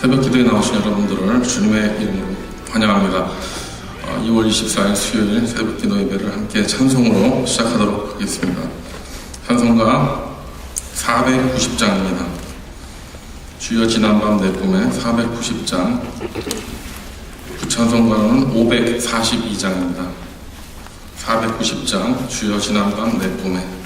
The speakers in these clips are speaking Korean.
새벽 기도에 나오신 여러분들을 주님의 이름으로 환영합니다. 2월 24일 수요일 새벽 기도 예배를 함께 찬송으로 시작하도록 하겠습니다. 찬송가 490장입니다. 주여 지난밤 내 꿈에 490장, 부찬송가는 542장입니다. 490장 주여 지난밤 내 꿈에.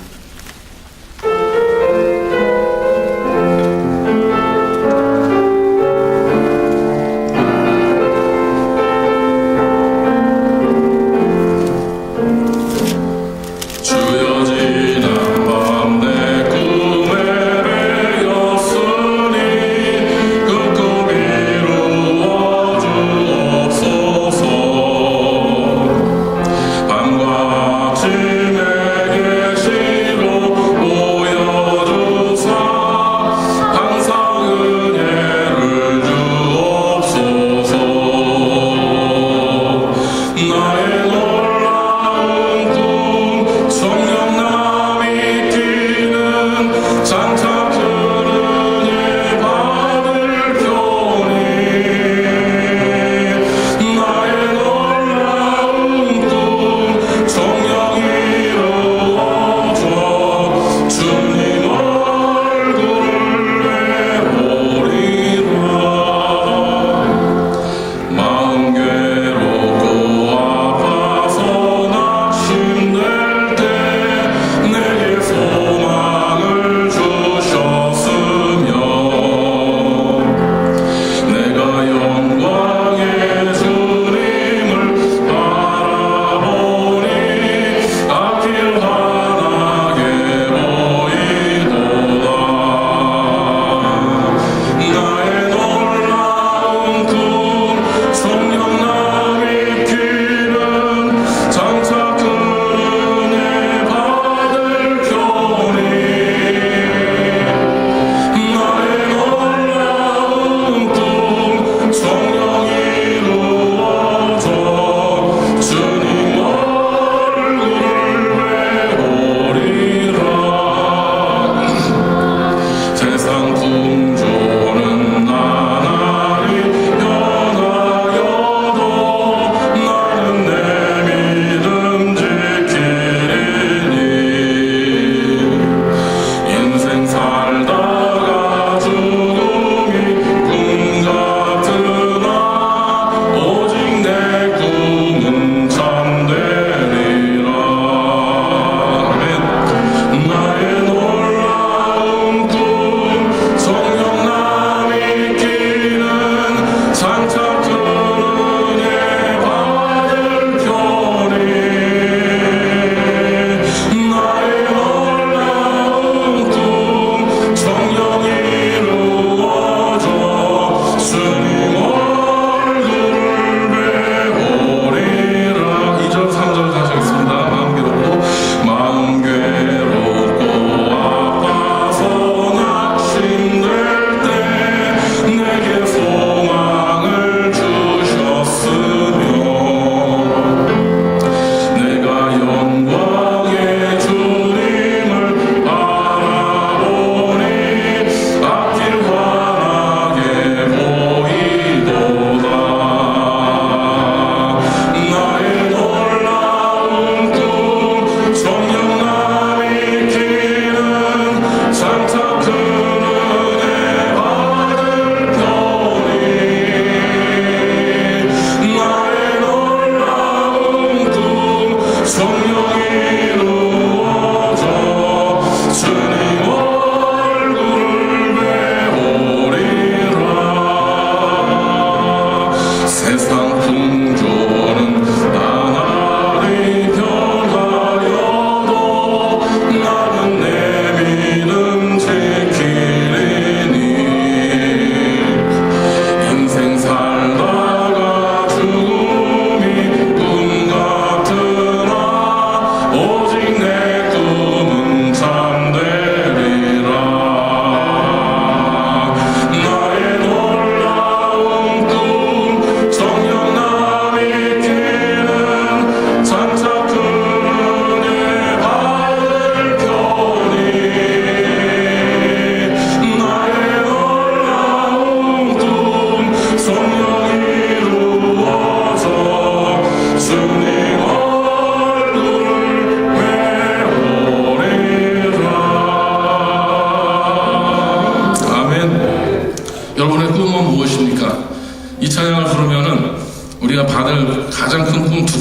밤과 아침에 계신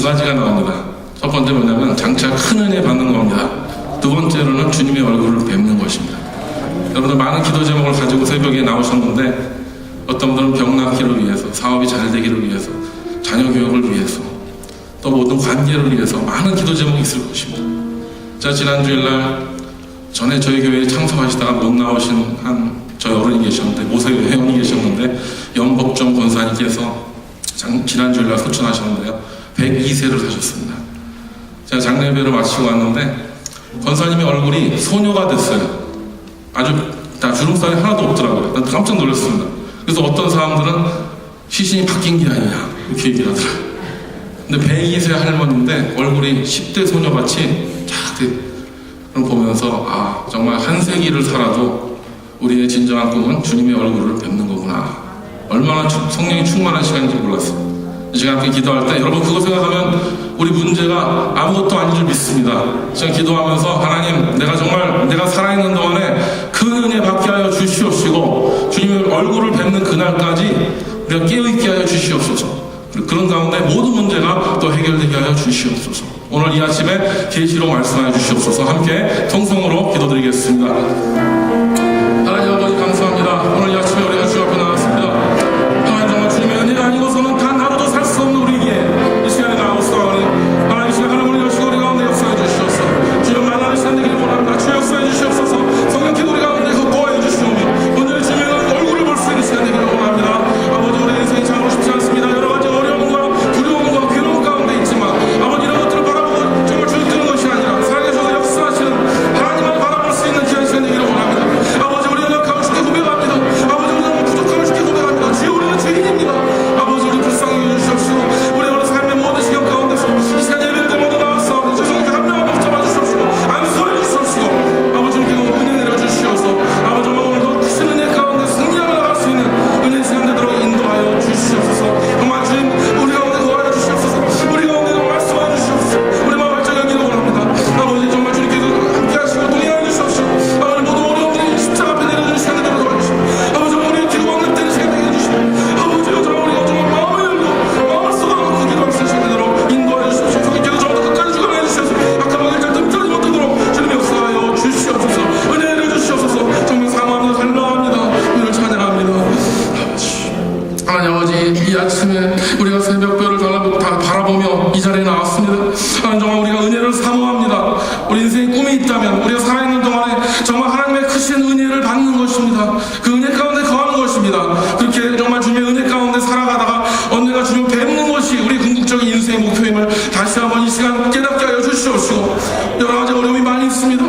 두 가지가 나옵니다. 첫 번째 뭐냐면 장차 큰 은혜 받는 겁니다. 두 번째로는 주님의 얼굴을 뵙는 것입니다. 여러분들 많은 기도 제목을 가지고 새벽에 나오셨는데 어떤 분들은 병 낫기를 위해서, 사업이 잘 되기를 위해서, 자녀 교육을 위해서, 또 모든 관계를 위해서 많은 기도 제목이 있을 것입니다. 자, 지난 주일날 전에 저희 교회에 참석하시다가 못 나오신 저희 어른이 계셨는데, 모세회 회원이 계셨는데 연복종 권사님께서 지난 주일날 소천하셨는데요, 102세를 사셨습니다. 제가 장례 예배를 마치고 왔는데 권사님의 얼굴이 소녀가 됐어요. 아주 다 주름살이 하나도 없더라고요. 난 깜짝 놀랐습니다. 그래서 어떤 사람들은 시신이 바뀐 게 아니냐 이렇게 얘기를 하더라고요. 근데 102세 할머니인데 얼굴이 10대 소녀같이 쫙 그걸 보면서 정말 한 세기를 살아도 우리의 진정한 꿈은 주님의 얼굴을 뵙는 거구나. 얼마나 성령이 충만한 시간인지 몰랐어요. 이 시간 함께 기도할 때 여러분 그거 생각하면 우리 문제가 아무것도 아닌 줄 믿습니다. 지금 기도하면서 하나님 내가 살아있는 동안에 큰 은혜 받게 하여 주시옵시고 주님의 얼굴을 뵙는 그날까지 우리가 깨어있게 하여 주시옵소서. 그런 가운데 모든 문제가 또 해결되게 하여 주시옵소서. 오늘 이 아침에 계시로 말씀하여 주시옵소서. 함께 통성으로 기도드리겠습니다. 하나님 아버지 감사합니다. 오늘 이 아침에 우리가 주 앞에 나왔습니다. 하나님 정말 주님의 은혜가 아니고서는 단 하루도 살 수 없는 우리에게 이 시간에 나오시오니 하나님 이 시간 하나님 오시고 우리 가운데 역사해 주시옵소서. 주여 만나는 시간 되기를 원합니다. 주 역사해 주시옵소서. 성령 기도 우리 가운데 거하여 주시오며 오늘의 주님의 얼굴을 볼 수 있는 시간 되기를 원합니다. 아버지 우리 인생이 참 쉽지 않습니다. 여러 가지 어려움과 두려움과 괴로움 가운데 있지만 아버지 이런 것들을 바라보고 정말 주님 뜨는 것이 아니라 살아계셔서 역사하시는 하나님을 바라볼 수 있는 귀한 시간 되기를 원합니다. 아버지 우리는 약함을 쉽게 고백합니다. 아버지 우리는 부족함을 쉽게 고백합니다. 주여 우리는 죄인입니다. 아버지 우리 불쌍히 여주시옵시고 우리 오늘 삶의 모든 시간 가운데서 이 시간 예배를 모두 나왔사오니 죄송하게 한 명 한 명 잡아주시옵시고 안수해 주시옵시고 아버지 우리에게 은혜 내려주시옵소서. 아버지 정말 오늘도 크신 은혜 가운데 승리하며 나갈 수 있는 은혜 시간 되도록 인도하여 주시옵소서. 정말 주님 우리 가운데 거하여 주시옵소서. 우리 가운데 말씀하여 주시옵소서. 우리 마음 활짝 열기를 원합니다. 아버지 정말 주님께서 함께 하시고 동행하여 주시옵시고 아버지 모든 어려움들이 십자가 앞에 내려주는 시간 되도록 도와주시고 아버지 우리의 기도가 응답되는 시간 되게 해주시고 아버지 정말 우리가 정말 마음을 열고 마음을 쏟아놓고 기도할 수 있는 시간 되도록 인도하여 주시옵소서. 주님께서 저부터 끝까지 주관하여 주시옵소서. 악한 마음을 절대 떨어지 못하도록 주님의 역사하여 주시옵소서. 은혜 내려주시옵소서. 정말 사모합니다. 갈망합니다. 오늘 찬양합니다. 하나님 아버지 이 아침에 우리가 새벽별을 바라보며 이 자리에 나왔습니다. 하나님 정말 우리가 은혜를 사모합니다. 우리 인생에 꿈이 있다면 우리가 살아있는 동안에 정말 하나님의 크신 은혜를 받는 것입니다. 그 은혜 가운데 거하는 것입니다. 그렇게 정말 주님의 은혜 가운데 살아가다가 언젠가 주님 뵙는 것이 우리 궁극적인 인생의 목표임을 다시 한번 이 시간 깨닫게 하여 주시옵시고 여러 가지 어려움이 많이 있습니다.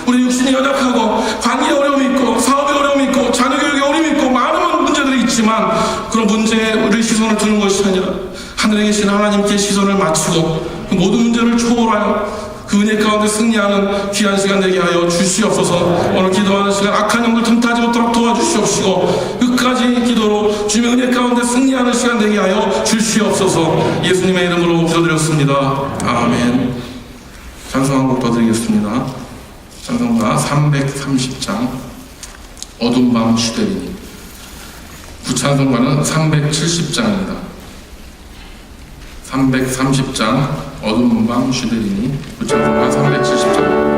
우리 육신이 연약하고 관계에 어려움이 있고 사업에 어려움이 있고 자녀 교육에 어려움이 있고 많은 문제들이 있지만 그런 문제에 우리 시선을 두는 것이 아니라 하늘에 계신 하나님께 시선을 맞추고 그 모든 문제를 초월하여 그 은혜 가운데 승리하는 귀한 시간 되게 하여 주시옵소서. 오늘 기도하는 시간 악한 영들 틈타지 못하도록 도와주시옵시고 끝까지 기도로 주님의 은혜 가운데 승리하는 시간 되게 하여 주시옵소서. 예수님의 이름으로 기도드렸습니다. 아멘. 찬송 한 곡 더 드리겠습니다. 찬송가 330장 어두운 밤 시대리니. 구찬송가는 370장입니다. 330장 어두운 밤 시대리니. 구찬송가 370장.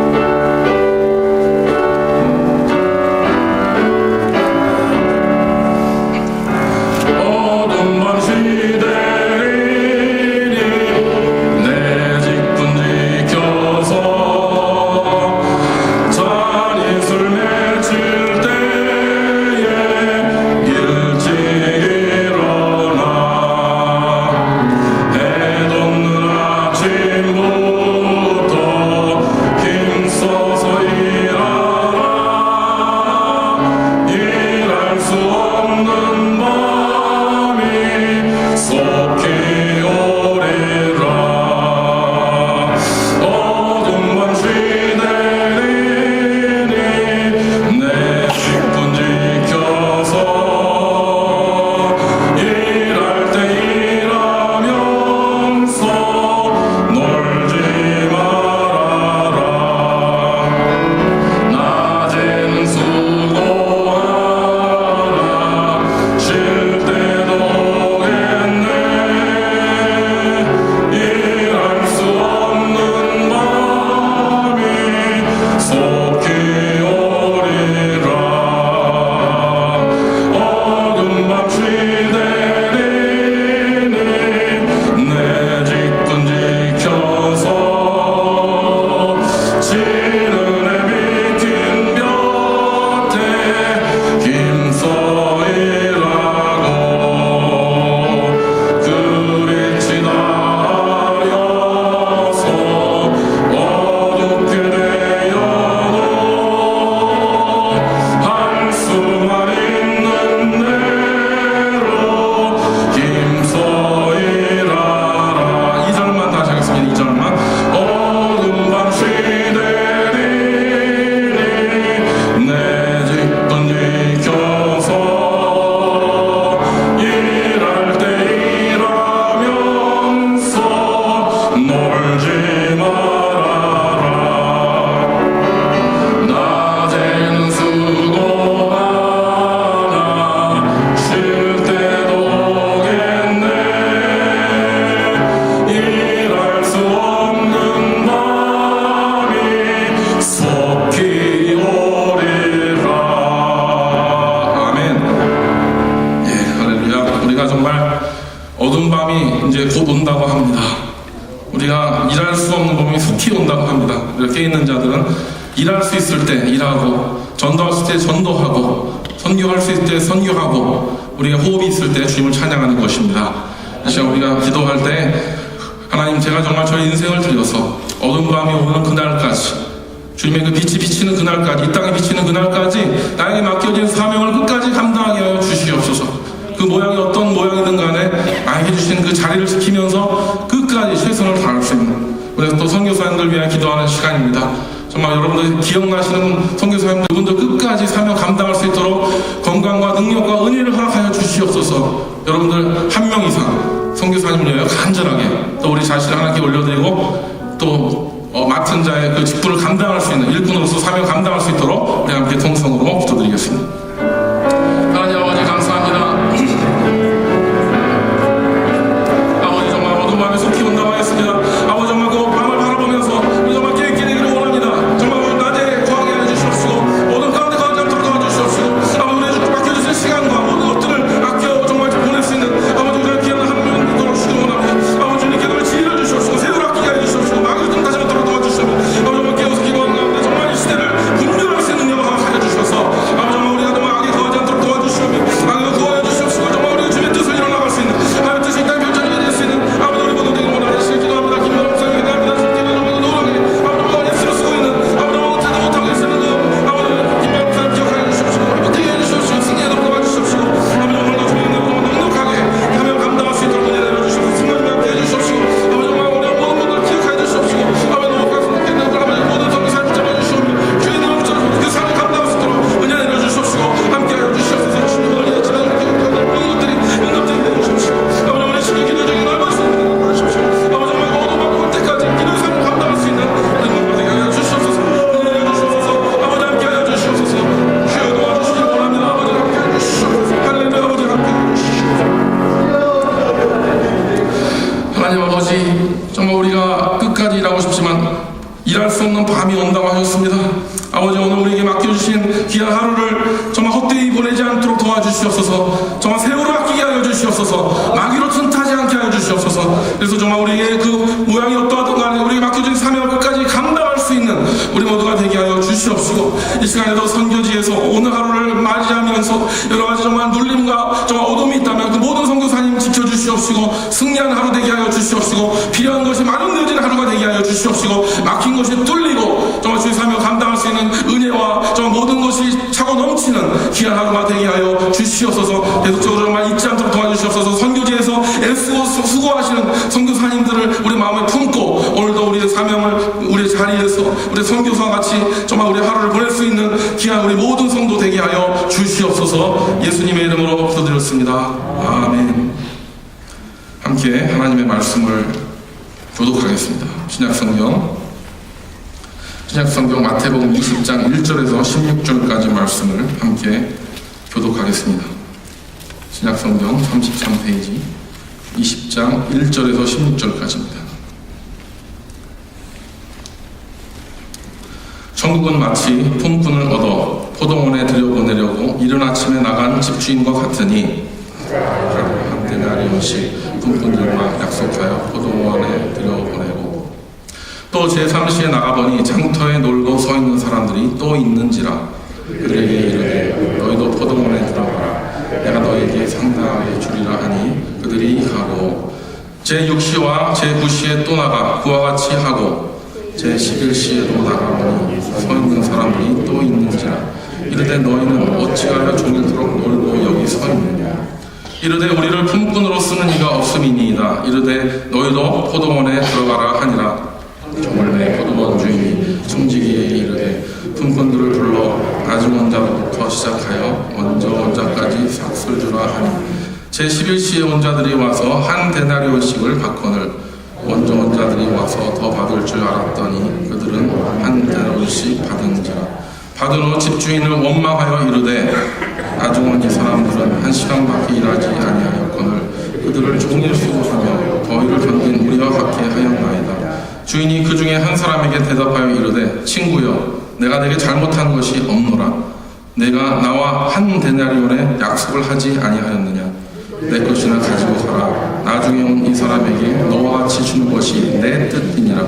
해돋는 아침부터 속히 온다고 합니다. 깨 있는 자들은 일할 수 있을 때 일하고, 전도할 수 있을 때 전도하고, 선교할 수 있을 때 선교하고, 우리가 호흡이 있을 때 주님을 찬양하는 것입니다. 이 시간 우리가 기도할 때 하나님, 제가 정말 저의 인생을 드려서 어두운 밤이 오는 그날까지, 주님의 그 빛이 비치는 그날까지, 이 땅에 비치는 그날까지 나에게 맡겨진 사명을 끝까지 감당하게 하여 주시옵소서. 그 모양이 어떤 모양이든 간에 나에게 주신 그 자리를 지키면서 끝까지 최선을 다할 수 있는, 그래서 또 선교사님들 위해 기도하는 시간입니다. 정말 여러분들 기억나시는 선교사님들, 그분들 끝까지 사명 감당할 수 있도록 건강과 능력과 은혜를 허락하여 주시옵소서. 여러분들 한 명 이상 선교사님을 위하여 간절하게 또 우리 자신을 하나님께 올려드리고, 또 맡은 자의 그 직분을 감당할 수 있는 일꾼으로서 사명 감당할 수 있도록 우리 함께 통성으로 기도드리겠습니다. 하나님 아버지, 감사합니다. 아버지, 정말 어두운 밤에 속히 온다고 하였습니다. 아버지, 정말 그 밤을 바라보면서 우리 정말 깨끗게 되기를 원합니다. 정말 낮에 거하게 해주시옵시고, 모든 가운데 거하지 않도록 도와주시옵시고, 아버지, 우리에게 맡겨주신 시간과 모든 것들을 아껴 정말 보낼 수 있는, 아버지, 우리가 귀한 한 명 있도록 주시기 원합니다. 아버지, 우리 기도를 지혜를 주시옵시고, 새우를 아끼게 해주시옵시고, 마귀를 등 다시 않도록 도와주시옵시고, 아버지, 정말 깨어서 기도하는 가운데 정말 이 시대를 분별할 수 있는 영광을 하여 주셔서, 아버지, 정말 우리가 정말 악에 거하지 않도록 도와주시옵시고, 악에 구하여 주시옵시고, 정말 우리가 주님의 뜻을 이뤄나갈 수 있는, 하나님의 뜻이 이 땅에 펼쳐지게 될 수 있는, 아버지, 우리 모두 되길 원하는 시를 기도합니다. 김만호 목사님 기도합니다. 주님께 노력하게, 아버지, 뭐가 예수를 쓰고 있는, 아버지, 못해도 못하게 쓰는 그, 아버지, 김만호 목사님 기억하여 주시옵시고, 회복되게 해주시옵시고, 승리에도 도와주시옵시고, 아버지, 오늘도 주님의 능력으로 넉넉하게 사명 감당할 수 있도록 은혜 내려주시고, 승리를 함께 해주시옵시고, 아버지, 정말 우리가 모든 것들을 기억하여 주시옵시고, 아버지, 너무 가슴 있는 아버지, 모든 성교사를 붙잡아 주시옵시고, 주의 이름을 붙잡아 그 사명 감당할 수 있도록 은혜 내려주시옵시고, 함께하여 주시옵소서. 주님을 이어지는 모든 것들이 응답되게 해주시옵시고, 아버지, 우리 신의 기도적인 넓은 삶을 도와주시옵시고, 아버지, 정말 모든 밤 올 때까지 기도의 삶을 감당할 수 있는 능력을 되게 하여 주시옵소서. 은혜 내려주시옵소서. 아버지, 함께하여 주시옵소서. 주여 도와주시기 원합니다. 아버지, 함께하여 주시옵소서. 할렐루야. 아버지, 함께하여 주시옵소서. 하나님 아버지, 정말 우리가 끝까지 일하고 싶지만 일할 수 없는 밤이 온다고 하셨습니다. 아버지, 오늘 우리에게 맡겨주신 귀한 하루를 정말 헛되이 보내지 않도록 도와주시옵소서. 정말 세월을 아끼게 하여 주시옵소서. 마귀로 틈타지 않게 하여 주시옵소서. 그래서 정말 우리에게 그 모양이 어떠하든 간에 우리에게 맡겨진 사명을 끝까지 감당할 수 있는 우리 모두가 되게 하여 주시옵시고, 이 시간에도 선교지에서 오늘 하루를 맞이하면서 여러 가지 정말 눌림과 정말 어둠이 있다면 그 모든 선교사님 지켜주시옵시고, 승리한 하루 되게 하여 주시옵시고, 필요한 것이 마련되어진 하루가 되게 하여 주시옵시고, 막힌 것이 뚫리고 정말 주의 사명 감당할 수 있는 은혜와 정말 모든 것이 차고 넘치는 귀한 하루가 되게 하여 주시옵소서. 계속적으로 정말 잊지 않도록 도와주시옵소서. 선교지에서 애쓰고 수고하시는 선교사님들을 우리 마음에 품고, 오늘도 우리의 사명을 우리의 자리에서 우리 선교사와 같이 정말 우리 하루를 보낼 수 있는 귀한 우리 모든 성도 되게 하여 주시옵소서. 예수님의 이름으로 기도드렸습니다. 아멘. 함께 하나님의 말씀을 교독하겠습니다. 신약성경 마태복음 20장 1절에서 16절까지 말씀을 함께 교독하겠습니다. 신약성경 33페이지 20장 1절에서 16절까지입니다. 천국은 마치 품꾼을 얻어 포도원에 들여보내려고 이른 아침에 나간 집주인과 같으니, 한 데나리온씩 품꾼들과 약속하여 포도원에 들여보내고, 또 제3시에 나가보니 장터에 놀고 서 있는 사람들이 또 있는지라. 그들에게 이르되 너희도 포도원에 들어가라. 내가 너에게 상당하게 주리라 하니 그들이 가고, 제6시와 제9시에 또 나가 그와 같이 하고, 제11시에도 나가보니 서 있는 사람들이 또 있는지라. 이르되 너희는 어찌하여 종일토록 놀고 여기 서 있느냐. 이르되 우리를 품꾼으로 쓰는 이가 없음이니이다. 이르되 너희도 포도원에 들어가라 하니라. 저물매 포도원 주인이 청지기에 이르되 품꾼들을 불러 나중 원자부터 시작하여 먼저 원자까지 삭슬 주라 하니, 제11시에 원자들이 와서 한 데나리온씩을 받거늘 먼저 원자들이 와서 더 받을 줄 알았더니 그들은 한 데나리온씩 받은지라. 받은 후 집주인을 원망하여 이르되 나중은 이 사람들은 1시간밖에 일하지 아니하였거늘 그들을 종일 수고하며 더위를 견딘 우리와 같게 하였나이다. 주인이 그 중에 한 사람에게 대답하여 이르되 친구여, 내가 내게 잘못한 것이 없노라. 내가 나와 한 데나리온에 약속을 하지 아니하였느냐. 내 것이나 가지고 가라. 나중에 온 이 사람에게 너와 같이 주는 것이 내 뜻이니라.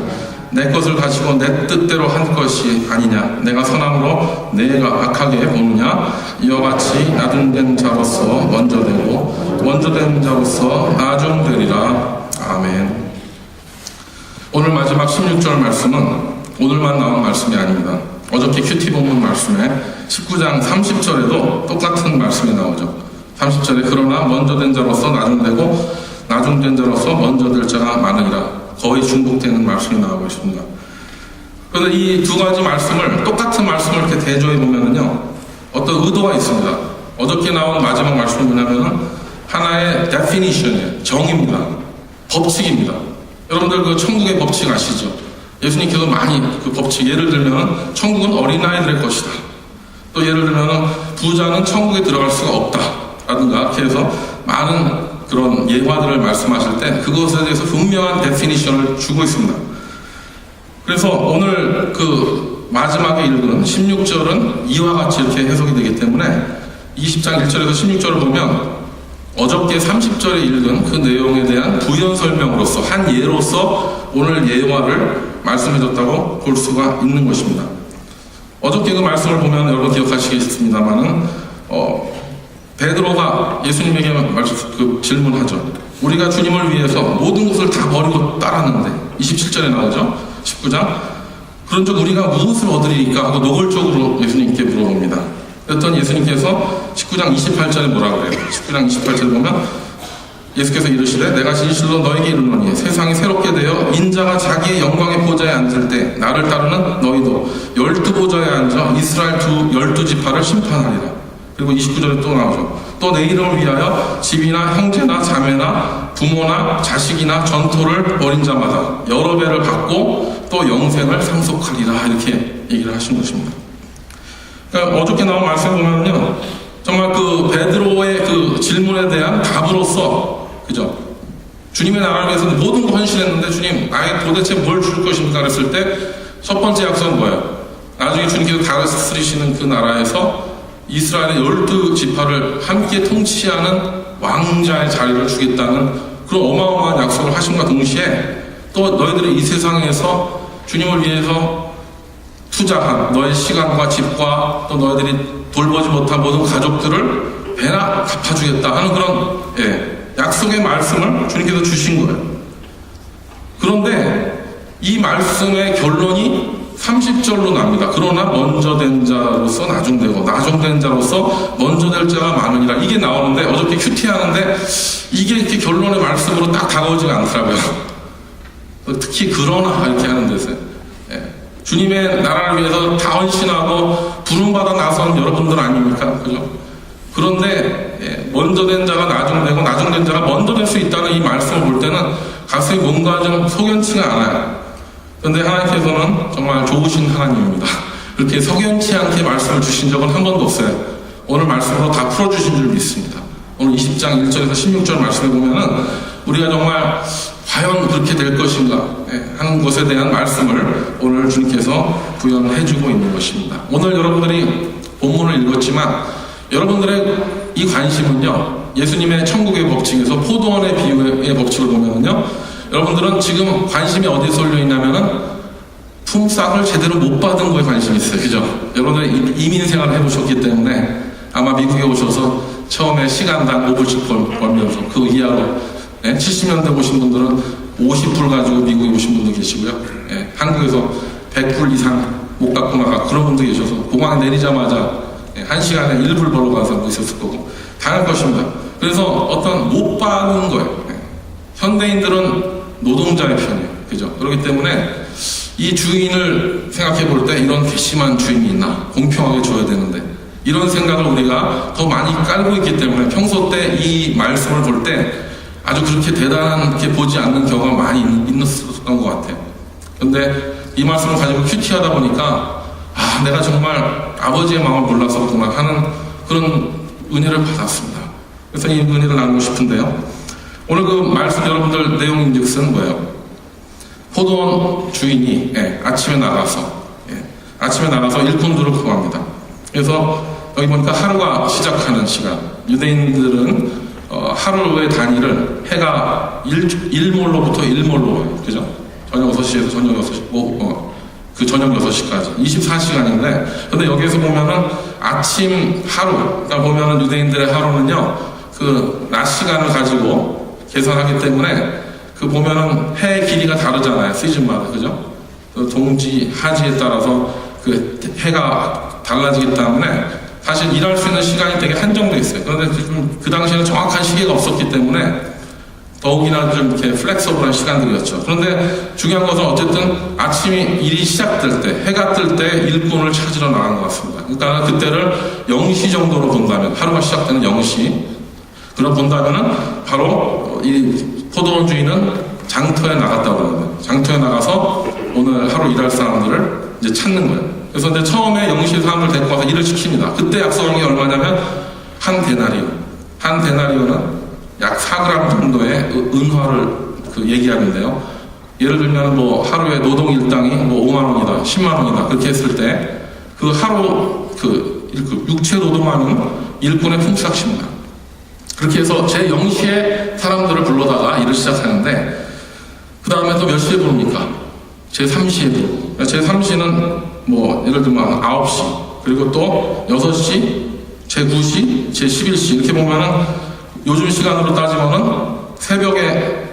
내 것을 가지고 내 뜻대로 한 것이 아니냐. 내가 선함으로 내가 악하게 보느냐. 이와 같이 나중된 자로서 먼저 되고 먼저 된 자로서 나중되리라. 아멘. 오늘 마지막 16절 말씀은 오늘만 나온 말씀이 아닙니다. 어저께 큐티 본문 말씀에 19장 30절에도 똑같은 말씀이 나오죠. 30절에 그러나 먼저 된 자로서 나중되고 나중된 자로서 먼저 될 자가 많으리라. 거의 중복되는 말씀이 나오고 있습니다. 그래서 이 두 가지 말씀을 똑같은 말씀을 이렇게 대조해 보면은요 어떤 의도가 있습니다. 어저께 나온 마지막 말씀은 뭐냐면은 하나의 definition이에요. 정의입니다. 법칙입니다. 여러분들 그 천국의 법칙 아시죠? 예수님께서 많이 그 법칙 예를 들면 천국은 어린아이들의 것이다. 또 예를 들면 부자는 천국에 들어갈 수가 없다 라든가 이렇게 해서 많은 그런 예화들을 말씀하실 때 그것에 대해서 분명한 데피니션을 주고 있습니다. 그래서 오늘 그 마지막에 읽은 16절은 이와 같이 이렇게 해석이 되기 때문에 20장 1절에서 16절을 보면 어저께 30절에 읽은 그 내용에 대한 부연 설명으로서 한 예로서 오늘 예화를 말씀해줬다고 볼 수가 있는 것입니다. 어저께 그 말씀을 보면 여러분 기억하시겠습니다만은 베드로가 예수님에게 그 질문하죠. 우리가 주님을 위해서 모든 것을 다 버리고 따랐는데 27절에 나오죠. 19장 그런 적 우리가 무엇을 얻으리까 하고 노골적으로 예수님께 물어봅니다. 그랬더니 예수님께서 19장 28절에 뭐라 그래요? 19장 28절에 보면 예수께서 이르시되 내가 진실로 너에게 이르노니 세상이 새롭게 되어 인자가 자기의 영광의 보좌에 앉을 때 나를 따르는 너희도 12보좌에 앉아 이스라엘 12지파를 심판하리라. 그리고 29절에 또 나오죠. 또 내 이름을 위하여 집이나 형제나 자매나 부모나 자식이나 전토를 벌인 자마다 여러 배를 받고 또 영생을 상속하리라. 이렇게 얘기를 하신 것입니다. 그러니까 어저께 나온 말씀 보면요, 정말 그 베드로의 그 질문에 대한 답으로서, 그죠? 주님의 나라를 위해서 모든 걸 헌신했는데 주님, 나에게 도대체 뭘 줄 것입니까? 그랬을 때 첫 번째 약속은 뭐예요? 나중에 주님께서 다스리시는 그 나라에서 이스라엘의 12지파를 함께 통치하는 왕자의 자리를 주겠다는 그런 어마어마한 약속을 하심과 동시에 또 너희들이 이 세상에서 주님을 위해서 투자한 너의 시간과 집과 또 너희들이 돌보지 못한 모든 가족들을 배나 갚아주겠다 하는 그런 약속의 말씀을 주님께서 주신 거예요. 그런데 이 말씀의 결론이 30절로 납니다. 그러나 먼저 된 자로서 나중되고 나중된 자로서 먼저 될 자가 많으니라. 이게 나오는데 어저께 큐티하는데 이게 이렇게 결론의 말씀으로 딱 다가오지가 않더라고요. 특히 그러나 이렇게 하는 데서 주님의 나라를 위해서 다 헌신하고 부름받아 나선 여러분들 아닙니까? 그죠? 그런데 먼저 된 자가 나중되고 나중된 자가 먼저 될 수 있다는 이 말씀을 볼 때는 가슴이 뭔가 좀 석연치가 않아요. 그런데 하나님께서는 정말 좋으신 하나님입니다. 그렇게 석연치 않게 말씀을 주신 적은 한 번도 없어요. 오늘 말씀으로 다 풀어주신 줄 믿습니다. 오늘 20장 1절에서 16절 말씀에 보면은 우리가 정말 과연 그렇게 될 것인가 하는 것에 대한 말씀을 오늘 주님께서 부연해주고 있는 것입니다. 오늘 여러분들이 본문을 읽었지만 여러분들의 이 관심은요, 예수님의 천국의 법칙에서 포도원의 비유의 법칙을 보면은요, 여러분들은 지금 관심이 어디에 쏠려 있냐면은 품삯을 제대로 못 받은 거에 관심이 있어요. 그죠? 여러분들이 이민 생활을 해보셨기 때문에 아마 미국에 오셔서 처음에 시간당 5불씩 벌면서 그 이하로 70년대 오신 분들은 50불 가지고 미국에 오신 분도 계시고요. 한국에서 100불 이상 못 갖고 나가 그런 분도 계셔서 공항에 내리자마자 1시간에 1불 벌어 가서 있었을 거고 다양할 것입니다. 그래서 어떤 못 받은 거예요. 현대인들은 노동자의 편이에요. 그죠? 그렇기 때문에 이 주인을 생각해 볼 때 이런 괘씸한 주인이 있나? 공평하게 줘야 되는데 이런 생각을 우리가 더 많이 깔고 있기 때문에 평소 때 이 말씀을 볼 때 아주 그렇게 대단하게 보지 않는 경우가 많이 있었던 것 같아요. 근데 이 말씀을 가지고 큐티하다 보니까 내가 정말 아버지의 마음을 몰랐었구나 하는 그런 은혜를 받았습니다. 그래서 이 은혜를 나누고 싶은데요. 오늘 그 말씀 여러분들 내용인즉슨 뭐예요? 포도원 주인이 아침에 나가서 일꾼들을 구합니다. 그래서 여기 보니까 하루가 시작하는 시간. 유대인들은 하루의 단위를 해가 일몰로부터 일몰로, 그죠? 저녁 6시에서 저녁 6시, 그 저녁 6시까지 24시간인데, 근데 여기에서 보면은 아침 하루, 그러니까 보면은 유대인들의 하루는요, 그 낮 시간을 가지고 계산하기 때문에 그 보면은 해의 길이가 다르잖아요, 시즌마다. 그죠? 동지, 하지에 따라서 그 해가 달라지기 때문에 사실 일할 수 있는 시간이 되게 한정되어 있어요. 그런데 지금 그 당시에는 정확한 시계가 없었기 때문에 더욱이나 좀 이렇게 플렉서블한 시간들이었죠. 그런데 중요한 것은 어쨌든 아침이 일이 시작될 때, 해가 뜰 때 일꾼을 찾으러 나간 것 같습니다. 그러니까 그때를 0시 정도로 본다면, 하루가 시작되는 0시, 그럼 본다면은 바로 이 포도원 주인은 장터에 나갔다고 그러거든요. 장터에 나가서 오늘 하루 일할 사람들을 이제 찾는 거예요. 그래서 이제 처음에 0시 사람들 데리고 와서 일을 시킵니다. 그때 약속한 게 얼마냐면 한 데나리오. 한 데나리오는 약 4g 정도의 은화를 얘기하는데요. 예를 들면 뭐 하루에 노동 일당이 뭐 5만 원이다, 10만 원이다 그렇게 했을 때 그 하루 그 육체 노동하는 일꾼의 품삯입니다. 그렇게 해서 제 0시에 사람들을 불러다가 일을 시작하는데, 그 다음에 또 몇 시에 부릅니까? 제 3시에 부르고, 제 3시는 뭐 예를 들면 9시, 그리고 또 6시, 제 9시, 제 11시 이렇게 보면은 요즘 시간으로 따지면은 새벽에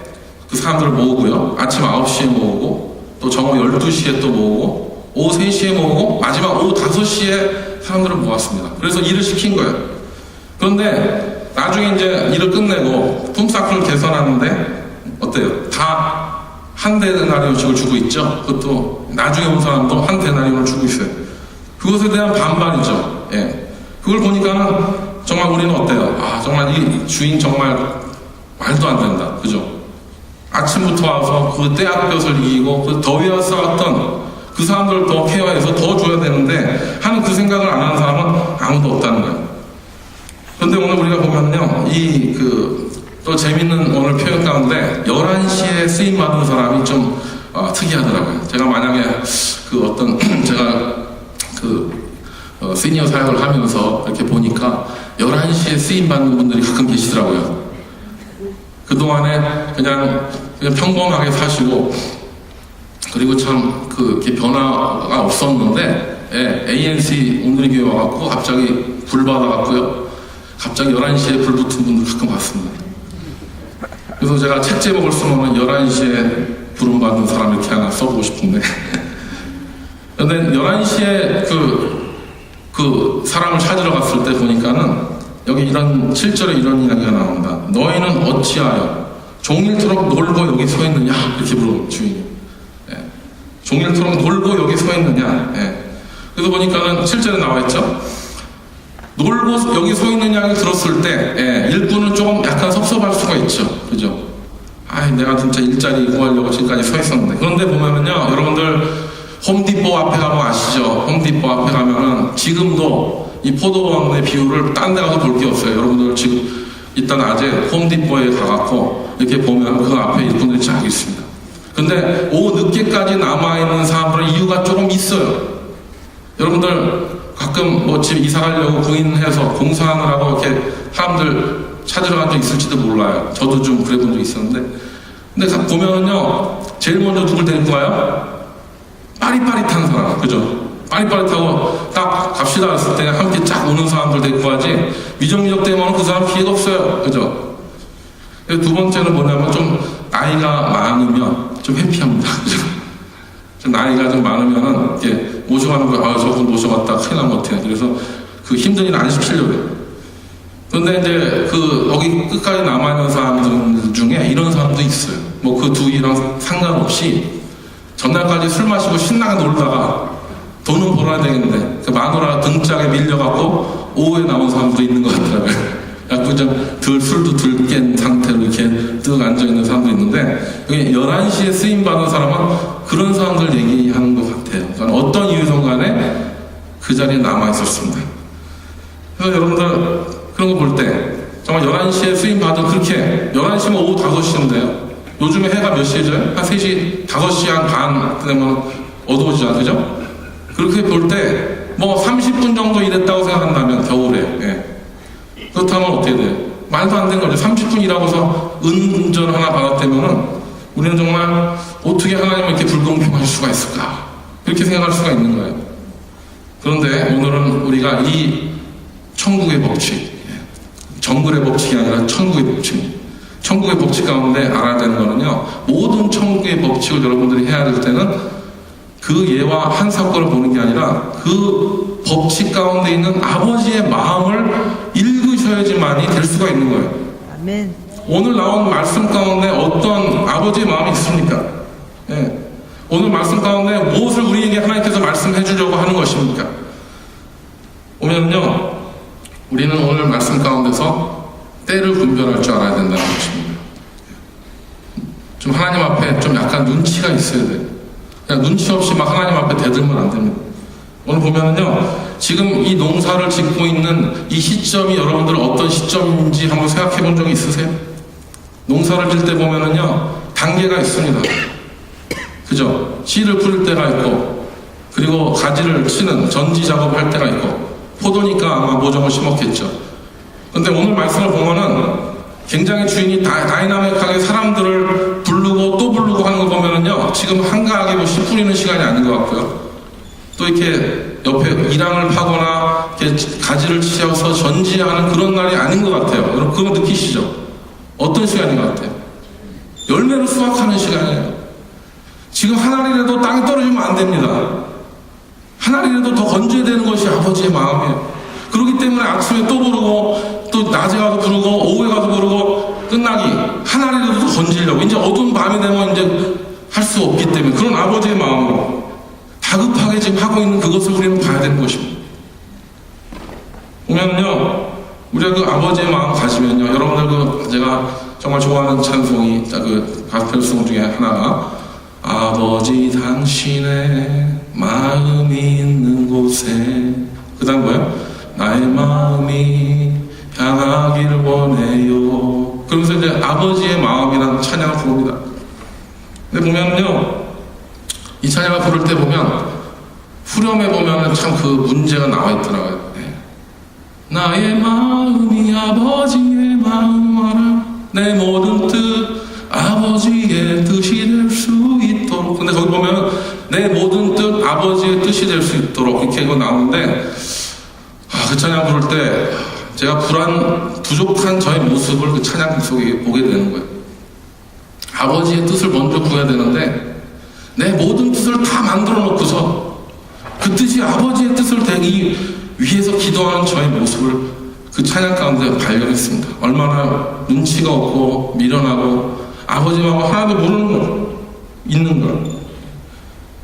그 사람들을 모으고요, 아침 9시에 모으고, 또 정오 12시에 또 모으고, 오후 3시에 모으고, 마지막 오후 5시에 사람들을 모았습니다. 그래서 일을 시킨 거예요. 그런데 나중에 이제 일을 끝내고 품삯을 계산하는데 어때요? 다 한 데나리온씩을 주고 있죠. 그것도 나중에 온 사람도 한 데나리온을 주고 있어요. 그것에 대한 반발이죠. 예. 그걸 보니까는 정말 우리는 어때요? 아, 정말 이 주인 정말 말도 안 된다. 그죠? 아침부터 와서 그 떼약볕을 이기고 그 더위와 싸웠던 그 사람들을 더 케어해서 더 줘야 되는데 하는 그 생각을 안 하는 사람은 아무도 없다는 거예요. 그런데 오늘 우리가 보면요, 또 재밌는 오늘 표현 가운데 11시에 쓰임 받은 사람이 좀 특이하더라고요. 제가 만약에 제가 시니어 사역을 하면서 이렇게 보니까 11시에 쓰임 받는 분들이 가끔 계시더라고요. 그동안에 그냥 평범하게 사시고, 그리고 참 이렇게 변화가 없었는데, 예, ANC 오늘의 교회 와갖고 갑자기 불 받아갖고요, 갑자기 11시에 불 붙은 분들 가끔 봤습니다. 그래서 제가 책 제목을 쓰면 11시에 부름 받은 사람 이렇게 하나 써보고 싶은데 근데 11시에 그 사람을 찾으러 갔을 때 보니까는 여기 이런 7절에 이런 이야기가 나온다. 너희는 어찌하여 종일토록 놀고 여기 서 있느냐, 이렇게 물어본 주인이. 예. 종일토록 놀고 여기 서 있느냐. 예. 그래서 보니까는 7절에 나와 있죠. 놀고 여기 서 있는 양을 들었을 때, 예, 일꾼은 조금 약간 섭섭할 수가 있죠. 그죠? 내가 진짜 일자리 구하려고 지금까지 서 있었는데. 그런데 보면은요, 여러분들 홈디포 앞에 가면 아시죠? 홈디포 앞에 가면은 지금도 이 포도원의 비율을 딴 데 가서 볼 게 없어요. 여러분들 지금 이따 낮에 홈디포에 가갖고 이렇게 보면 그 앞에 일꾼들이 쫙 있습니다. 근데 오후 늦게까지 남아있는 사람들은 이유가 조금 있어요. 여러분들 가끔 뭐 집 이사 가려고 구인해서 공사하느라고 이렇게 사람들 찾으러 간 적 있을지도 몰라요. 저도 좀 그래 본 적 있었는데. 근데 보면은요, 제일 먼저 누굴 데리고 가요? 빠릿빠릿한 사람. 그죠? 빠릿빠릿하고 딱 갑시다 했을 때 함께 쫙 오는 사람들 데리고 가지, 미적미적 때문에 그 사람 기회가 없어요. 그죠? 두 번째는 뭐냐면 좀 나이가 많으면 좀 회피합니다. 그죠? 좀 나이가 좀 많으면은 이렇게 모셔가는 거예요. 저분 모셔갔다 큰일 나면 어떡해. 그래서 그 힘든 일 안 시키려고 해요. 그런데 이제 여기 끝까지 남아있는 사람들 중에 이런 사람도 있어요. 뭐 그 두 일이랑 상관없이 전날까지 술 마시고 신나게 놀다가 돈은 벌어야 되겠는데 그 마누라 등짝에 밀려갖고 오후에 나온 사람도 있는 것 같더라고요. 약간 좀 술도 덜 깬 상태로 이렇게 뜩 앉아있는 사람도 있는데, 여기 11시에 쓰임받은 사람은 그런 사람들 얘기하는 것 같아요. 그러니까 어떤 이유든 간에 그 자리에 남아있었습니다. 그래서 여러분들 그런 거 볼 때 정말 11시에 쓰임받은, 그렇게 11시면 오후 5시인데요. 요즘에 해가 몇 시에 져요? 한 3시, 5시 한 반 되면 어두워지잖아요. 그죠? 그렇게 볼 때 뭐 30분 정도 일했다고 생각한다면 겨울에, 예. 그렇다면 어떻게 돼요? 말도 안 되는 거죠. 30분 일하고서 은전 하나 받았다면은 우리는 정말 어떻게 하나님은 이렇게 불공평할 수가 있을까? 이렇게 생각할 수가 있는 거예요. 그런데 오늘은 우리가 이 천국의 법칙, 정글의 법칙이 아니라 천국의 법칙, 천국의 법칙 가운데 알아야 되는 거는요, 모든 천국의 법칙을 여러분들이 해야 될 때는 그 예와 한 사건을 보는 게 아니라 그 법칙 가운데 있는 아버지의 마음을 읽으셔야지만이 될 수가 있는 거예요. 아멘. 오늘 나온 말씀 가운데 어떤 아버지의 마음이 있습니까? 예. 오늘 말씀 가운데 무엇을 우리에게 하나님께서 말씀해 주려고 하는 것입니까? 보면요, 우리는 오늘 말씀 가운데서 때를 분별할 줄 알아야 된다는 것입니다. 좀 하나님 앞에 좀 약간 눈치가 있어야 돼요. 그냥 눈치 없이 막 하나님 앞에 대들면 안 됩니다. 오늘 보면은요, 지금 이 농사를 짓고 있는 이 시점이 여러분들 어떤 시점인지 한번 생각해 본 적이 있으세요? 농사를 질 때 보면은요, 단계가 있습니다. 그죠? 씨를 뿌릴 때가 있고, 그리고 가지를 치는 전지 작업할 때가 있고, 포도니까 아마 모종을 심었겠죠. 근데 오늘 말씀을 보면은 굉장히 주인이 다이나믹하게 사람들을 부르고 또 부르고 하는 거 보면은요, 지금 한가하게 뭐 씨 뿌리는 시간이 아닌 것 같고요. 또 이렇게 옆에 이랑을 파거나 이렇게 가지를 치셔서 전지하는 그런 날이 아닌 것 같아요. 여러분 그거 느끼시죠? 어떤 시간인 것 같아요? 열매를 수확하는 시간이에요. 지금 한 알이라도 땅에 떨어지면 안 됩니다. 한 알이라도 더 건져야 되는 것이 아버지의 마음이에요. 그렇기 때문에 아침에 또 부르고 또 낮에 가서 부르고 오후에 가서 부르고 끝나기 한 알이라도 더 건지려고 이제 어두운 밤이 되면 이제 할 수 없기 때문에 그런 아버지의 마음으로 다급하게 지금 하고 있는 그것을 우리는 봐야 되는 것입니다. 보면요, 우리가 그 아버지의 마음 가지면요, 여러분들 그 제가 정말 좋아하는 찬송이 그 가스펠송 중에 하나가 아버지 당신의 마음이 있는 곳에 그 다음 뭐예요? 나의 마음이 향하기를 원해요. 그러면서 이제 아버지의 마음이라는 찬양을 부릅니다. 근데 보면요, 이 찬양을 부를 때 보면 후렴에 보면 참 그 문제가 나와 있더라고요. 네. 나의 마음이 아버지의 마음 알아 내 모든 뜻 아버지의 뜻이 될 수 있도록. 근데 거기 보면 내 모든 뜻 아버지의 뜻이 될 수 있도록 이렇게 나오는데 그 찬양 부를 때 제가 부족한 저의 모습을 그 찬양 속에 보게 되는 거예요. 아버지의 뜻을 먼저 구해야 되는데 내 모든 뜻을 다 만들어 놓고서 그 뜻이 아버지의 뜻을 되기 위해서 기도하는 저의 모습을 그 찬양 가운데 발견했습니다. 얼마나 눈치가 없고 미련하고 아버지 마음을 하나도 모르는 있는 걸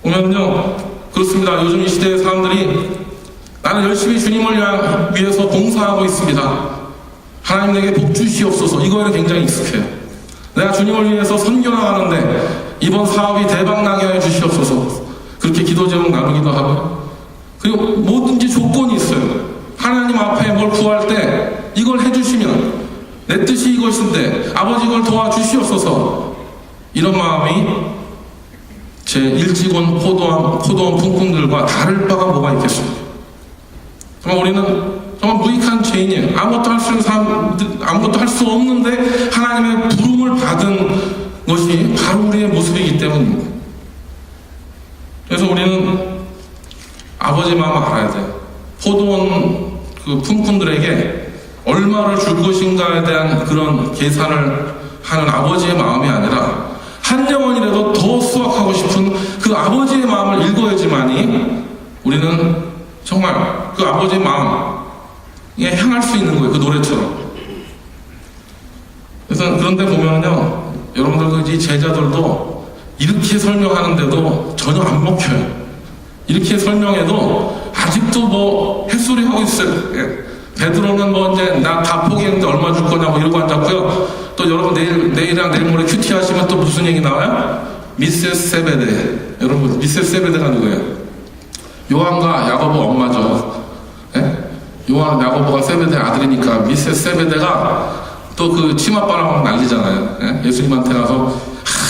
보면요, 그렇습니다. 요즘 이 시대의 사람들이 나는 열심히 주님을 위해서 봉사하고 있습니다. 하나님 내게 복 주시옵소서. 이거에는 굉장히 익숙해요. 내가 주님을 위해서 선교 나가는데 이번 사업이 대박나게 하여 주시옵소서. 그렇게 기도 제목 나누기도 하고요. 그리고 뭐든지 조건이 있어요. 하나님 앞에 뭘 구할 때 이걸 해주시면 내 뜻이 이것인데 아버지 이걸 도와주시옵소서. 이런 마음이 제 일찍 온 포도원 품꾼들과 다를 바가 뭐가 있겠습니까? 정말 우리는 정말 무익한 죄인이에요. 아무것도 할 수 있는 사람, 아무것도 할 수 없는데 하나님의 부름을 받은 것이 바로 우리의 모습이기 때문입니다. 그래서 우리는 아버지 마음을 알아야 돼요. 포도원 그 품꾼들에게 얼마를 줄 것인가에 대한 그런 계산을 하는 아버지의 마음이 아니라 한 영혼이라도 더 수확하고 싶은 그 아버지의 마음을 읽어야지만이 우리는 정말 그 아버지의 마음에 향할 수 있는 거예요. 그 노래처럼. 그래서 그런데 보면요, 여러분들 이 제자들도 이렇게 설명하는데도 전혀 안 먹혀요. 이렇게 설명해도 아직도 뭐 햇소리 하고 있어요. 예. 베드로는 뭐 이제 나 다 포기했는데 얼마 줄 거냐 뭐 이러고 앉았고요. 또 여러분 내일이랑 내일 모레 큐티 하시면 또 무슨 얘기 나와요? 미세스 세베데. 여러분 미세스 세베데가 누구예요? 요한과 야고보 엄마죠. 예? 요한 야고보가 세베데 아들이니까 미세스 세베데가 또 그 치맛바람 난리잖아요. 예? 예수님한테 가서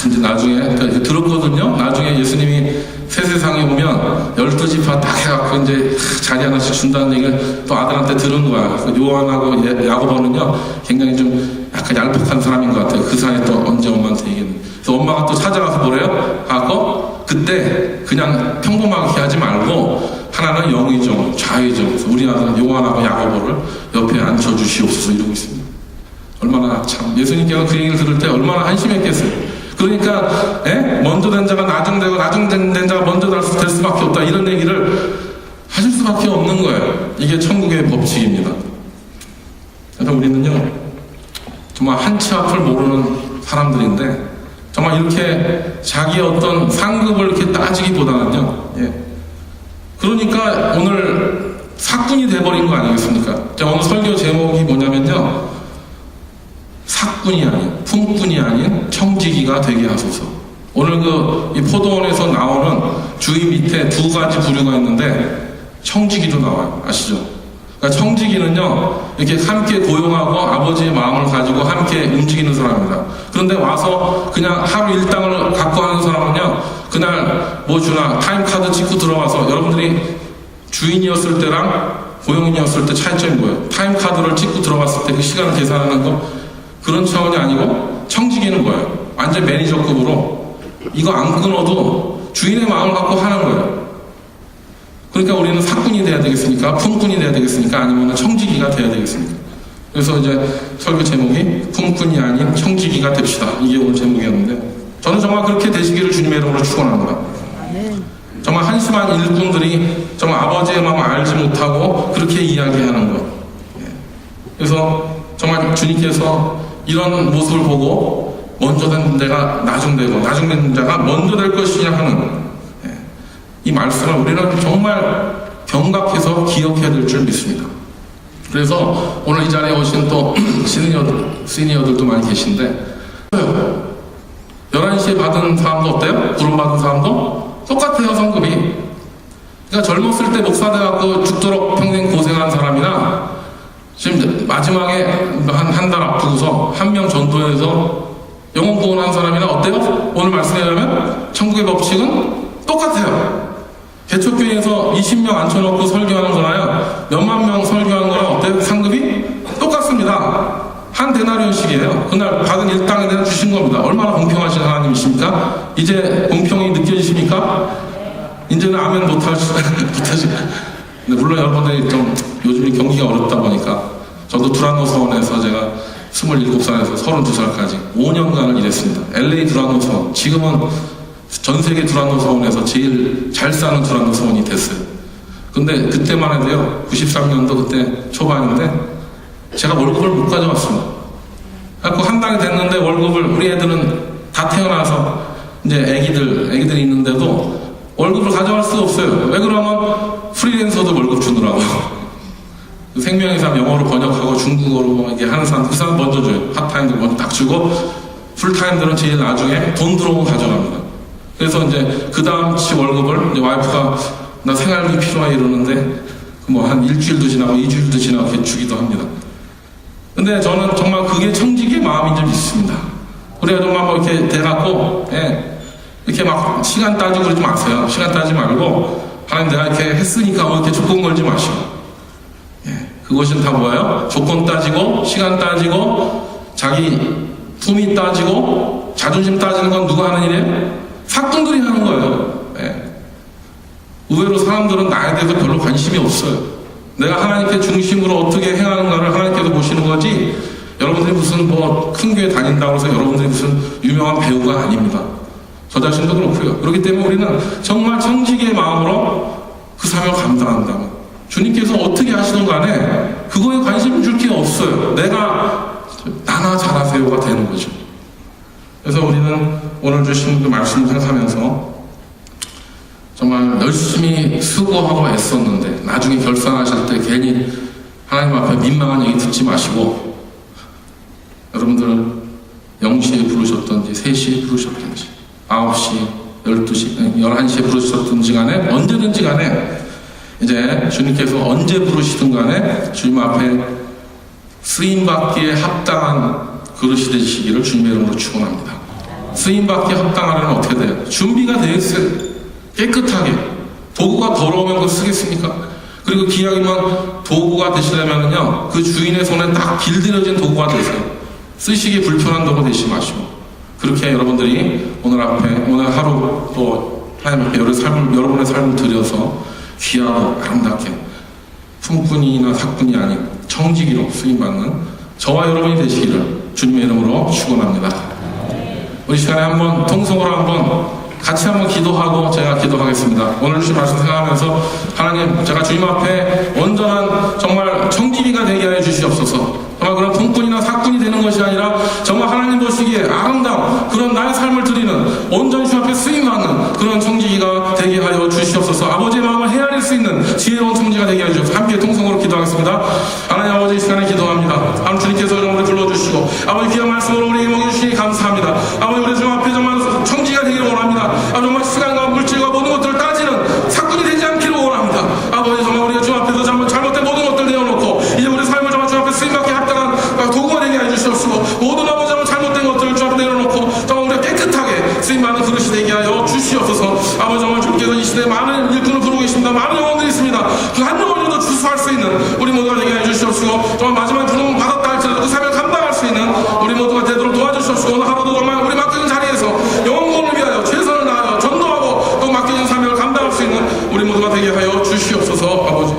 이제 나중에 들었거든요. 나중에 예수님이 새 세상에 오면 12지파 딱 해갖고 이제 자리 하나씩 준다는 얘기를 또 아들한테 들은 거야. 요한하고 야고보는요 굉장히 좀 약간 얄팍한 사람인 것 같아요. 그 사이에 또 언제 엄마한테 얘기했는데 또 엄마가 또 찾아가서 뭐래요? 하고 그때 그냥 평범하게 하지 말고 하나는 영의정, 좌의정, 우리 아들 요한하고 야고보를 옆에 앉혀주시옵소서 이러고 있습니다. 얼마나 참 예수님께서 그 얘기를 들을 때 얼마나 한심했겠어요. 그러니까 먼저 된 자가 나중되고 나중된 자가 먼저 될 수밖에 없다 이런 얘기를 하실 수밖에 없는 거예요. 이게 천국의 법칙입니다. 그래서 우리는요 정말 한치 앞을 모르는 사람들인데 정말 이렇게 자기의 어떤 상급을 이렇게 따지기보다는요 그러니까 오늘 사꾼이 돼버린 거 아니겠습니까? 오늘 설교 제목이 뭐냐면요 사꾼이 아닌 품꾼이 아닌 청지기가 되게 하소서. 오늘 이 포도원에서 나오는 주인 밑에 두 가지 부류가 있는데 청지기도 나와요. 아시죠? 그러니까 청지기는요 이렇게 함께 고용하고 아버지의 마음을 가지고 함께 움직이는 사람입니다. 그런데 와서 그냥 하루 일당을 갖고 하는 사람은요 그날 뭐 주나 타임카드 찍고 들어와서 여러분들이 주인이었을 때랑 고용인이었을 때 차이점이 뭐예요? 타임카드를 찍고 들어갔을 때 그 시간을 계산하는 거 그런 차원이 아니고 청지기는 뭐예요? 완전 매니저급으로 이거 안 끊어도 주인의 마음을 갖고 하는 거예요. 그러니까 우리는 사꾼이 돼야 되겠습니까? 품꾼이 돼야 되겠습니까? 아니면 청지기가 돼야 되겠습니까? 그래서 이제 설교 제목이 품꾼이 아닌 청지기가 됩시다. 이게 오늘 제목이었는데 저는 정말 그렇게 되시기를 주님의 이름으로 축원합니다. 정말 한심한 일꾼들이 정말 아버지의 마음을 알지 못하고 그렇게 이야기하는 것. 그래서 정말 주님께서 이런 모습을 보고 먼저 된 자가 나중되고 나중된 자가 먼저 될 것이냐 하는 이 말씀을 우리는 정말 경각해서 기억해야 될 줄 믿습니다. 그래서 오늘 이 자리에 오신 또 시니어들도 많이 계신데 11시에 받은 사람도 어때요? 부름 받은 사람도 똑같아요. 성급이. 그러니까 젊었을 때 목사 돼갖고 죽도록 평생 고생한 사람이나 지금 마지막에 한 달 앞두고서 한 명 전도해서 영혼 구원한 사람이나 어때요? 오늘 말씀에 의하면 천국의 법칙은 똑같아요. 개척교회에서 20명 앉혀놓고 설교하는 거나요? 몇만 명 설교하는 거랑 어때요? 상급이 똑같습니다. 한 데나리온씩이에요. 그날 받은 일당에 대한 주신 겁니다. 얼마나 공평하신 하나님이십니까? 이제 공평이 느껴지십니까? 이제는 아멘 못하시. 근데 물론 여러분들이 좀 요즘 경기가 어렵다 보니까 저도 두란노 서원에서 제가 27살에서 32살까지 5년간을 일했습니다. LA 두란노 서원. 지금은 전 세계 두란노 서원에서 제일 잘 사는 두란노 서원이 됐어요. 근데 그때만 해도요, 93년도 그때 초반인데 제가 월급을 못 가져왔습니다. 그래서 한 달이 됐는데 월급을 우리 애들은 다 태어나서 이제 애기들이 있는데도 월급을 가져갈 수가 없어요. 왜 그러면 프리랜서도 월급 주느라고. 생명의사 영어로 번역하고 중국어로 이렇게 하는 사람 그 사람 먼저 줘요. 파타임들 먼저 딱 주고 풀타임들은 제일 나중에 돈 들어오고 가져갑니다. 그래서 이제 그 다음 치 월급을 이제 와이프가 나 생활비 필요해 이러는데 뭐 한 일주일도 지나고 2주일도 지나고 이렇게 주기도 합니다. 근데 저는 정말 그게 청지기의 마음인지 믿습니다. 우리가 정말 뭐 이렇게 돼갖고 이렇게 막 시간 따지고 그러지 마세요. 시간 따지지 말고 하나님 내가 이렇게 했으니까 뭐 이렇게 조건 걸지 마시고 그것은 다 뭐예요? 조건 따지고 시간 따지고 자기 품위 따지고 자존심 따지는 건 누가 하는 일이에요? 사꾼들이 하는 거예요. 의외로 사람들은 나에 대해서 별로 관심이 없어요. 내가 하나님께 중심으로 어떻게 행하는가를 하나님께서 보시는 거지 여러분들이 무슨 뭐 큰 교회 다닌다고 해서 여러분들이 무슨 유명한 배우가 아닙니다. 저 자신도 그렇고요. 그렇기 때문에 우리는 정말 청지기의 마음으로 그 사명을 감당한다. 주님께서 어떻게 하시든 간에 그거에 관심 줄 게 없어요. 내가 나나 잘하세요가 되는 거죠. 그래서 우리는 오늘 주신 그 말씀을 생각하면서 정말 열심히 수고하고 애썼는데 나중에 결산하실 때 괜히 하나님 앞에 민망한 얘기 듣지 마시고 여러분들은 0시에 부르셨던지 3시에 부르셨던지 9시, 12시, 11시에 부르셨던지 간에 언제든지 간에 이제 주님께서 언제 부르시든 간에 주님 앞에 쓰임받기에 합당한 그릇이 되시기를 주님의 이름으로 축원합니다. 쓰임받기에 합당하려면 어떻게 돼요? 준비가 되어 있어요. 깨끗하게. 도구가 더러우면 그거 쓰겠습니까? 그리고 기왕이면 도구가 되시려면요 그 주인의 손에 딱 길들여진 도구가 되세요. 쓰시기 불편한 도구 되시 마시고 그렇게 여러분들이 오늘 하루 또 하나님 앞에 여러분의 삶을 들여서 귀하고 아름답게 품꾼이나 사꾼이 아닌 청지기로 쓰임받는 저와 여러분이 되시기를 주님의 이름으로 축원합니다. 우리 시간에 한번 통성으로 한번 같이 한번 기도하고 제가 기도하겠습니다. 오늘 주신 말씀 생각하면서 하나님, 제가 주님 앞에 온전한 정말 청지기가 되게 하여 주시옵소서. 정말 그런 품꾼이나 사꾼이 되는 것이 아니라 정말 하나님 보시기에 아름다운 그런 나의 삶을 드리는 온전히 주 앞에 쓰임받는 그런 청지기가 되게 하여 주시옵소서. 아버지의 마음을 헤아릴 수 있는 지혜로운 청지기가 되게 하여 주옵소서. 함께 통성으로 기도하겠습니다. 하나님 아버지, 이 시간에 기도합니다. 하나님 주님께서 정말 불러주시고 아버지 귀한 말씀으로 우리에게 먹여주시니 감사합니다. 아버지 우리 주 앞에 정말 청지기가 되기를 원합니다. 정말 시간과 물질과 모든 것들을 따지는 사꾼이 되지 않기를 원합니다. 아버지 정말 우리가 주 앞에서 정말 잘못된 모든 것들 내어놓고 이제 우리 삶을 정말 주 앞에 쓰임받게 합당한 도구가 되게 해주시옵시고 모든 아버지 정말 잘못된 것들을 주 앞에 내려놓고 정말 우리가 깨끗하게 쓰임받는 그릇이 되게 하여 주시옵소서. 아버지 정말 주님께서 이 시대에 많은 일꾼을 부르고 계십니다. 많은 영혼들이 있습니다. 그 한 영혼이라도 주수할 수 있는 우리 모두가 되게 해주시옵시고 정말 마지막에 부름을 받았다 할지라도 그 삶을 감당할 수 있는 우리 모두가 되도록 도와주시옵시고 오늘 하루도 정말 우리 맡겨진 자리에서 영혼을 위하여 최선을 다하여 전도하고 또 맡겨진 사명을 감당할 수 있는 우리 모두가 되게 하여 주시옵소서. 아버지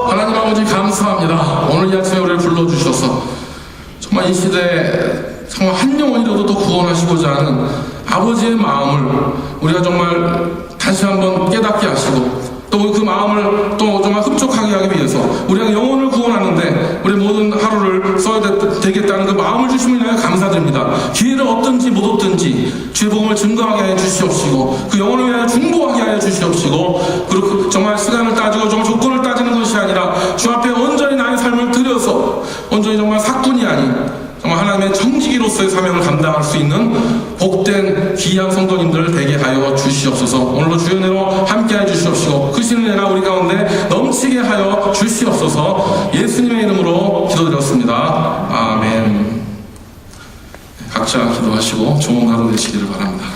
하나님 아버지 감사합니다. 오늘 이 아침에 우리를 불러주셔서 정말 이 시대에 정말 한 영혼이라도 더 구원하시고자 하는 아버지의 마음을 우리가 정말 다시 한번 깨닫게 하시고 또 그 마음을 또 정말 흡족하게 하기 위해서 우리가 영혼을 구원하는데 우리 모든 하루를 써야 되겠다는 그 마음을 주심을 위하여 감사드립니다. 기회를 얻든지 못 얻든지 주의 복음을 증거하게 하여 주시옵시고 그 영혼을 위하여 중보하게 하여 주시옵시고 그리고 정말 시간을 따지고 정말 조건을 따지는 것이 아니라 주 앞에 온전히 나의 삶을 들여서 온전히 정말 사꾼이 아닌 정말 하나님의 청지기로서의 사명을 감당할 수 있는 복된 귀한 성도님들 되게 하여 주시옵소서. 오늘도 주의 은혜로 함께해 주시옵시고 그 신은혜가 우리 가운데 넘치게 하여 주시옵소서. 예수님의 이름으로 기도드렸습니다. 아멘. 각자 기도하시고 좋은 하루 되시기를 바랍니다.